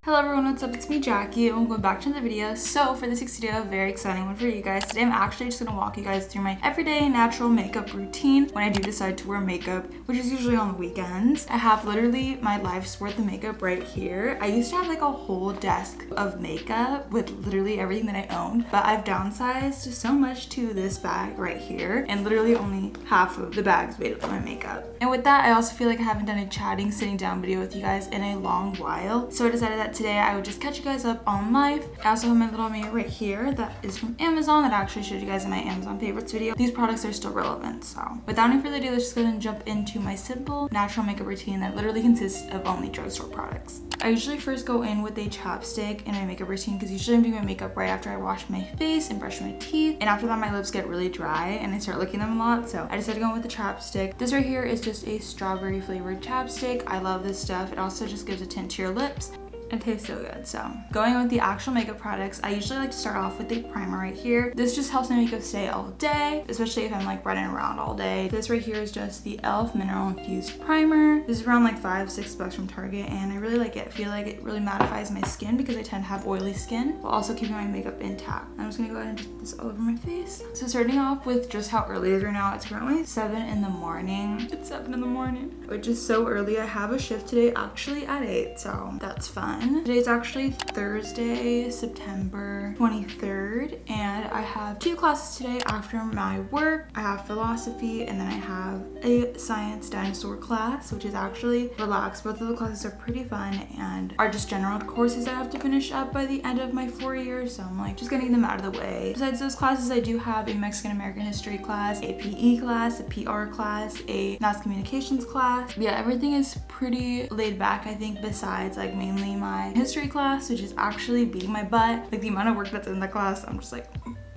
Hello everyone, what's up? It's me, Jackie, and welcome back to the video. So for this week's video, a very exciting one for you guys. Today I'm actually just gonna walk you guys through my everyday natural makeup routine when I do decide to wear makeup, which is usually on the weekends. I have literally my life's worth of makeup right here. I used to have like a whole desk of makeup with literally everything that I owned, but I've downsized so much to this bag right here, and literally only half of the bag's made of my makeup. And with that, I also feel like I haven't done a chatting, sitting down video with you guys in a long while, so I decided that today I would just catch you guys up on life. I also have my little mirror right here that is from Amazon that I actually showed you guys in my Amazon favorites video. These products are still relevant, so without any further ado, let's just go ahead and jump into my simple natural makeup routine that literally consists of only drugstore products. I usually first go in with a chapstick in my makeup routine because usually I'm doing my makeup right after I wash my face and brush my teeth, and after that my lips get really dry and I start licking them a lot, so I decided to go in with the chapstick. This right here is just a strawberry flavored chapstick. I love this stuff. It also just gives a tint to your lips. It tastes so good. So going with the actual makeup products, I usually like to start off with a primer right here. This just helps my makeup stay all day, especially if I'm like running around all day. This right here is just the e.l.f. mineral infused primer. This is around like $5-6 from Target, and I really like it. I feel like it really mattifies my skin because I tend to have oily skin while also keeping my makeup intact. I'm just gonna go ahead and just put this all over my face. So starting off with just how early it is right now, it's currently 7 in the morning. It's 7 in the morning, which is so early. I have a shift today actually at 8, so that's fun. Today's actually Thursday, September 23rd, and I have 2 classes today after my work. I have philosophy, and then I have a science dinosaur class, which is actually relaxed. Both of the classes are pretty fun and are just general courses that I have to finish up by the end of my 4 years, so I'm like just getting them out of the way. Besides those classes, I do have a Mexican American history class, a PE class, a PR class, a mass communications class. But yeah, everything is pretty laid back, I think, besides like mainly my history class, which is actually beating my butt. Like the amount of work that's in the class, I'm just like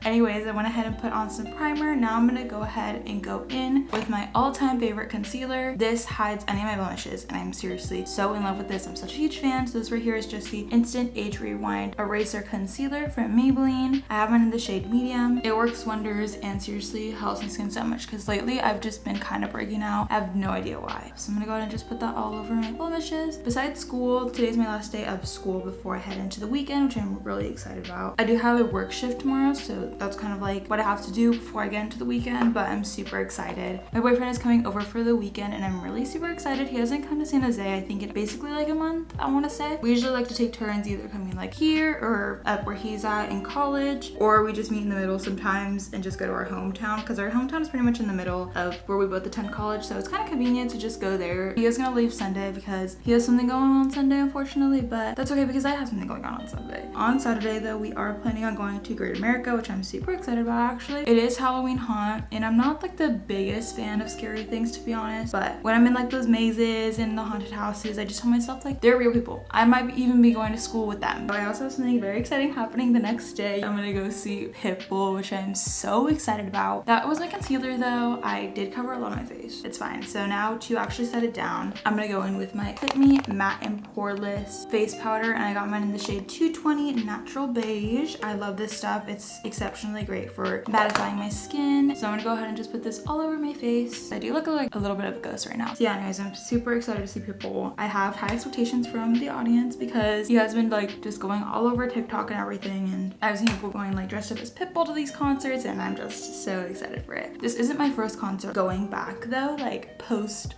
anyways, I went ahead and put on some primer. Now I'm gonna go ahead and go in with my all-time favorite concealer. This hides any of my blemishes, and I'm seriously so in love with this. I'm such a huge fan. So this right here is just the Instant Age Rewind Eraser Concealer from Maybelline. I have one in the shade medium. It works wonders and seriously helps my skin so much because lately I've just been kind of breaking out. I have no idea why. So I'm gonna go ahead and just put that all over my blemishes. Besides school, today's my last day of school before I head into the weekend, which I'm really excited about. I do have a work shift tomorrow, so that's kind of like what I have to do before I get into the weekend, but I'm super excited. My boyfriend is coming over for the weekend, and I'm really super excited. He hasn't come to San Jose, I think, in basically like a month, I want to say. We usually like to take turns either coming like here or up where he's at in college, or we just meet in the middle sometimes and just go to our hometown, because our hometown is pretty much in the middle of where we both attend college, so it's kind of convenient to just go there. He is gonna leave Sunday because he has something going on Sunday, unfortunately, but that's okay because I have something going on Sunday. On Saturday though, we are planning on going to Great America, which I'm super excited about actually. It is Halloween haunt, and I'm not like the biggest fan of scary things, to be honest, but when I'm in like those mazes and the haunted houses, I just tell myself like they're real people. I might even be going to school with them. But I also have something very exciting happening the next day. I'm gonna go see Pitbull, which I'm so excited about. That was my concealer though. I did cover a lot of my face. It's fine. So now to actually set it down, I'm gonna go in with my Fit Me Matte and Poreless face powder, and I got mine in the shade 220 Natural Beige. I love this stuff. It's exceptionally great for mattifying my skin. So I'm gonna go ahead and just put this all over my face. I do look like a little bit of a ghost right now. So yeah, anyways, I'm super excited to see Pitbull. I have high expectations from the audience because he has been like just going all over TikTok and everything, and I've seen people going like dressed up as Pitbull to these concerts, and I'm just so excited for it. This isn't my first concert going back though, like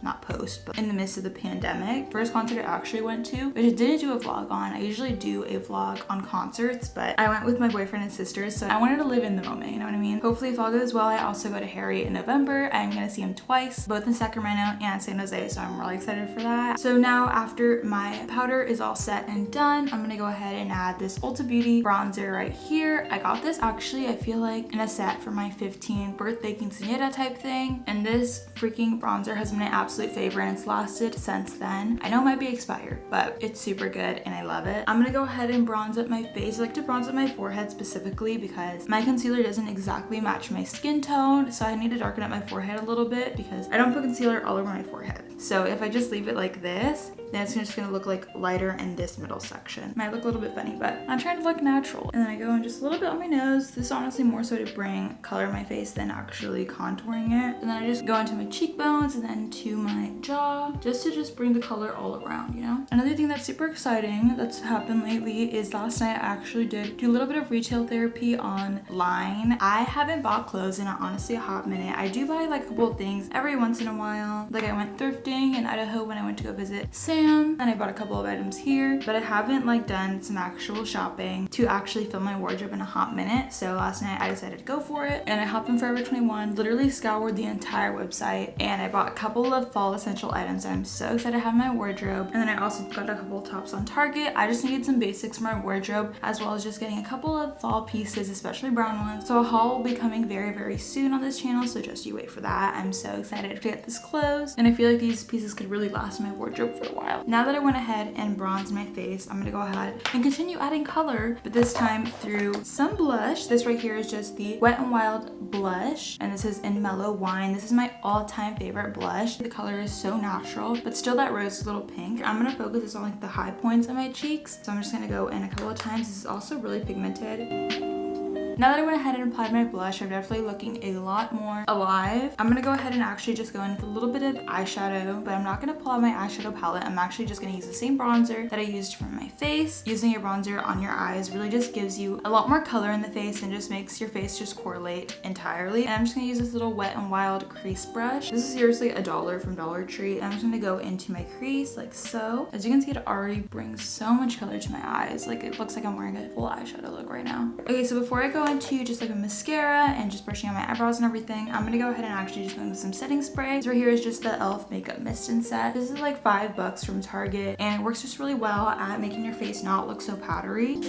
not post, but in the midst of the pandemic. First concert I actually went to, which I didn't do a vlog on. I usually do a vlog on concerts, but I went with my boyfriend and sisters, so I wanted to live in the moment, you know what I mean? Hopefully if all goes well, I also go to Harry in November. I'm gonna see him twice, both in Sacramento and San Jose, so I'm really excited for that. So now after my powder is all set and done, I'm gonna go ahead and add this Ulta Beauty bronzer right here. I got this actually, I feel like in a set for my 15th birthday quinceañera type thing, and this freaking bronzer has been an absolute favorite and it's lasted since then. I know it might be expired, but it's super good and I love it. I'm gonna go ahead and bronze up my face. I like to bronze up my forehead specifically because my concealer doesn't exactly match my skin tone, so I need to darken up my forehead a little bit because I don't put concealer all over my forehead. So if I just leave it like this, then it's just gonna look like lighter in this middle section. Might look a little bit funny, but I'm trying to look natural. And then I go in just a little bit on my nose. This is honestly more so to bring color in my face than actually contouring it. And then I just go into my cheekbones and then to my jaw, just to bring the color all around, you know? Another thing that's super exciting that's happened lately is last night I actually did do a little bit of retail therapy online. I haven't bought clothes in honestly a hot minute. I do buy like a couple of things every once in a while. Like I went thrifting in Idaho when I went to go visit Sam, and I bought a couple of items here, but I haven't like done some actual shopping to actually fill my wardrobe in a hot minute. So last night I decided to go for it, and I hopped on Forever 21, literally scoured the entire website, and I bought a couple of fall essential items that I'm so excited to have in my wardrobe. And then I also got a couple of tops on Target. I just needed some basics for my wardrobe, as well as just getting a couple of fall pieces, especially brown ones. So a haul will be coming very, very soon on this channel, so just you wait for that. I'm so excited to get this closed, and I feel like these pieces could really last in my wardrobe for a while. Now that I went ahead and bronzed my face, I'm gonna go ahead and continue adding color, but this time through some blush. This right here is just the Wet n Wild blush, and this is in Mellow Wine. This is my all-time favorite blush. The color is so natural, but still that rose little pink. I'm gonna focus this on like the high points of my cheeks, so I'm just gonna go in a couple of times. This is also really pigmented. Now that I went ahead and applied my blush, I'm definitely looking a lot more alive. I'm gonna go ahead and actually just go in with a little bit of eyeshadow, but I'm not gonna pull out my eyeshadow palette. I'm actually just gonna use the same bronzer that I used for my face. Using your bronzer on your eyes really just gives you a lot more color in the face and just makes your face just correlate entirely. And I'm just gonna use this little Wet n Wild crease brush. This is seriously $1 from Dollar Tree. And I'm just gonna go into my crease like so. As you can see, it already brings so much color to my eyes. Like it looks like I'm wearing a full eyeshadow look right now. Okay, so before I go into just like a mascara and just brushing on my eyebrows and everything, I'm gonna go ahead and actually just go with some setting spray. This right here is just the e.l.f. makeup mist and set. This is like $5 from Target, and it works just really well at making your face not look so powdery.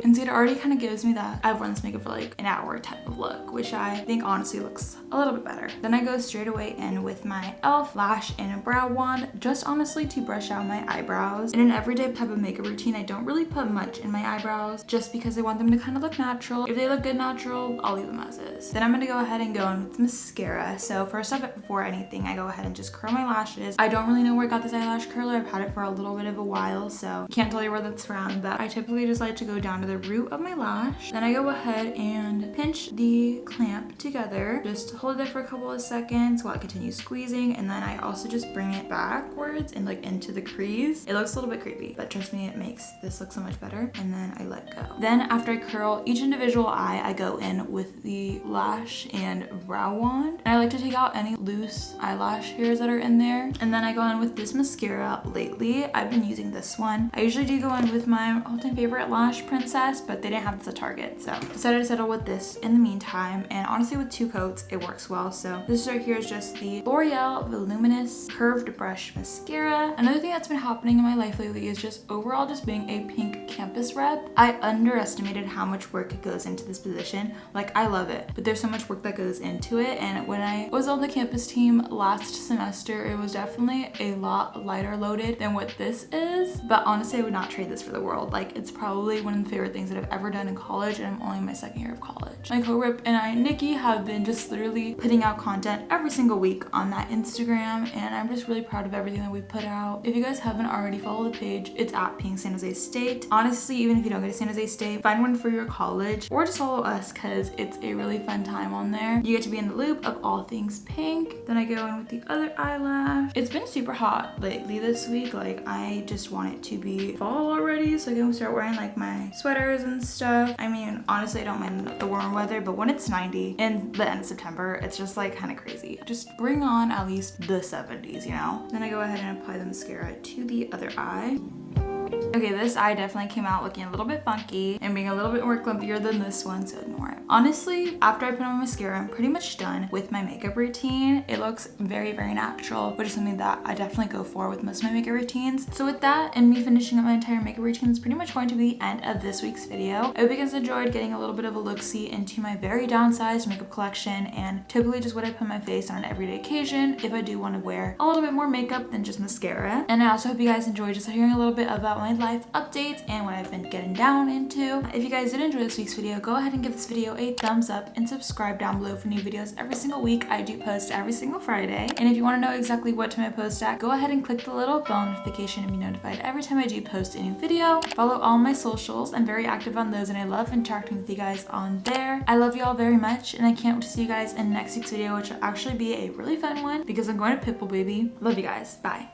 And see, it already kind of gives me that I've worn this makeup for like an hour type of look, which I think honestly looks a little bit better. Then I go straight away in with my e.l.f. lash and brow wand, just honestly to brush out my eyebrows. In an everyday type of makeup routine, I don't really put much in my eyebrows just because I want them to kind of look natural. If they look good natural, I'll leave them as is. Then I'm gonna go ahead and go in with mascara. So first up, before anything, I go ahead and just curl my lashes. I don't really know where I got this eyelash curler. I've had it for a little bit of a while, so can't tell you where that's from, but I typically just like to go down to the root of my lash. Then I go ahead and pinch the clamp together, just hold it there for a couple of seconds while I continue squeezing, and then I also just bring it backwards and like into the crease. It looks a little bit creepy, but trust me, it makes this look so much better. And then I let go. Then after I curl each individual eye, I go in with the lash and brow wand, and I like to take out any loose eyelash hairs that are in there. And then I go in with this mascara. Lately I've been using this one. I usually do go in with my all-time favorite Lash Princess, but they didn't have this at Target, so decided to settle with this in the meantime. And honestly, with 2 coats it works well. So this right here is just the L'Oreal Voluminous Curved Brush Mascara. Another thing that's been happening in my life lately is just overall just being a pink campus rep. I underestimated how much work goes into this position. Like, I love it, but there's so much work that goes into it. And when I was on the campus team last semester, it was definitely a lot lighter loaded than what this is. But honestly, I would not trade this for the world. Like, it's probably one of the favorite things that I've ever done in college, and I'm only in my 2nd year of college. My co-rep and I, Nikki, have been just literally putting out content every single week on that Instagram, and I'm just really proud of everything that we put out. If you guys haven't already, follow the page. It's at Pink San Jose State. Honestly, even if you don't go to San Jose State, find one for your college, or just follow us because it's a really fun time on there. You get to be in the loop of all things pink. Then I go in with the other eyelash. It's been super hot lately this week. Like, I just want it to be fall already, so I can start wearing like my sweaters and stuff. I mean, honestly, I don't mind the warm weather, but when it's 90 in the end of September, it's just like kind of crazy. Just bring on at least the 70s, you know? Then I go ahead and apply the mascara to the other eye. Okay, this eye definitely came out looking a little bit funky and being a little bit more clumpier than this one, so ignore it. Honestly, after I put on my mascara, I'm pretty much done with my makeup routine. It looks very, very natural, which is something that I definitely go for with most of my makeup routines. So with that and me finishing up my entire makeup routine, it's pretty much going to be the end of this week's video. I hope you guys enjoyed getting a little bit of a look-see into my very downsized makeup collection and typically just what I put on my face on an everyday occasion if I do want to wear a little bit more makeup than just mascara. And I also hope you guys enjoyed just hearing a little bit about my life updates and what I've been getting down into. If you guys did enjoy this week's video, go ahead and give this video a thumbs up and subscribe down below for new videos every single week. I do post every single Friday. And if you want to know exactly what time I post at, go ahead and click the little bell notification and be notified every time I do post a new video. Follow all my socials. I'm very active on those and I love interacting with you guys on there. I love you all very much and I can't wait to see you guys in next week's video, which will actually be a really fun one because I'm going to Pitbull Baby. Love you guys. Bye.